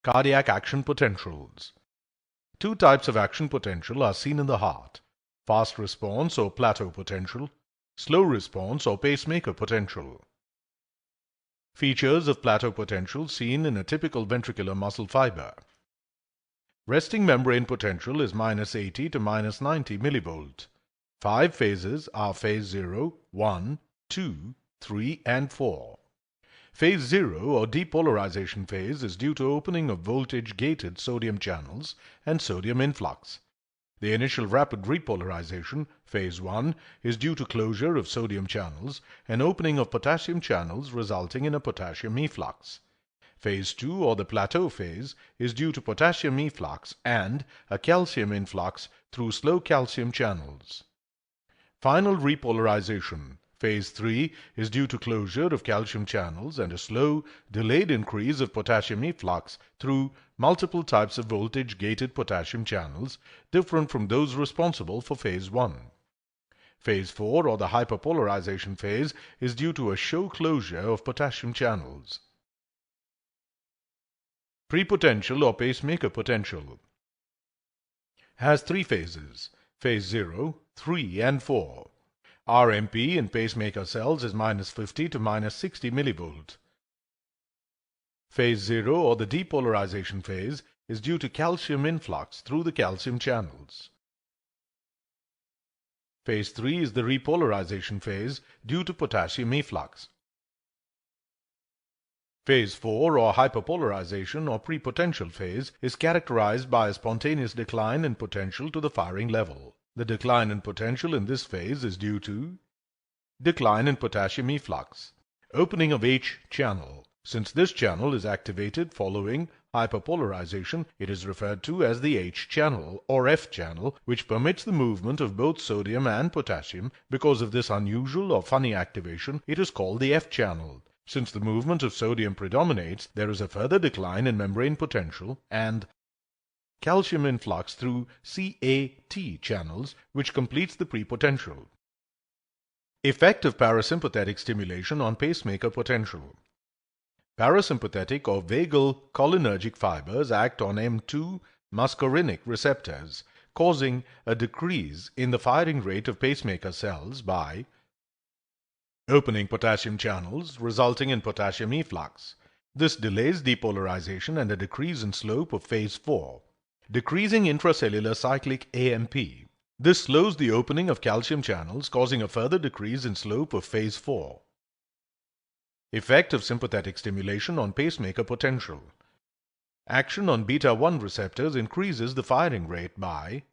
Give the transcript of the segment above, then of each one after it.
Cardiac action potentials. Two types of action potential are seen in the heart: fast response or plateau potential, slow response or pacemaker potential. Features of plateau potential seen in a typical ventricular muscle fiber. Resting membrane potential is -80 to -90 millivolt. 5 phases are phase 0, 1, 2, 3, and 4. Phase 0 or depolarization phase is due to opening of voltage-gated sodium channels and sodium influx. The initial rapid repolarization, phase 1, is due to closure of sodium channels and opening of potassium channels resulting in a potassium efflux. Phase 2 or the plateau phase is due to potassium efflux and a calcium influx through slow calcium channels. Final repolarization, phase 3, is due to closure of calcium channels and a slow, delayed increase of potassium efflux through multiple types of voltage-gated potassium channels, different from those responsible for phase 1. Phase 4, or the hyperpolarization phase, is due to a show closure of potassium channels. Prepotential or pacemaker potential has 3 phases: phase 0, 3, and 4. RMP in pacemaker cells is -50 to -60 millivolt. Phase 0 or the depolarization phase is due to calcium influx through the calcium channels. Phase 3 is the repolarization phase due to potassium efflux. Phase 4 or hyperpolarization or prepotential phase is characterized by a spontaneous decline in potential to the firing level. The decline in potential in this phase is due to decline in potassium efflux, opening of H channel. Since this channel is activated following hyperpolarization, it is referred to as the H channel or F channel, which permits the movement of both sodium and potassium. Because of this unusual or funny activation, it is called the F channel. Since the movement of sodium predominates, there is a further decline in membrane potential and calcium influx through CAT channels, which completes the prepotential. Effect of parasympathetic stimulation on pacemaker potential. Parasympathetic or vagal cholinergic fibers act on M2 muscarinic receptors, causing a decrease in the firing rate of pacemaker cells by opening potassium channels, resulting in potassium efflux. This delays depolarization and a decrease in slope of phase 4. Decreasing intracellular cyclic AMP. This slows the opening of calcium channels, causing a further decrease in slope of phase 4. Effect of sympathetic stimulation on pacemaker potential. Action on beta-1 receptors increases the firing rate by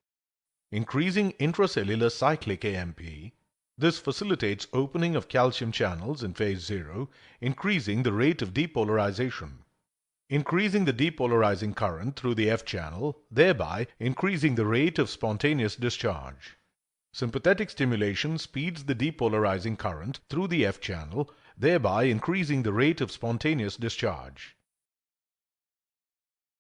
increasing intracellular cyclic AMP. This facilitates opening of calcium channels in phase 0, increasing the rate of depolarization, increasing the depolarizing current through the F channel, thereby increasing the rate of spontaneous discharge. Sympathetic stimulation speeds the depolarizing current through the F channel, thereby increasing the rate of spontaneous discharge.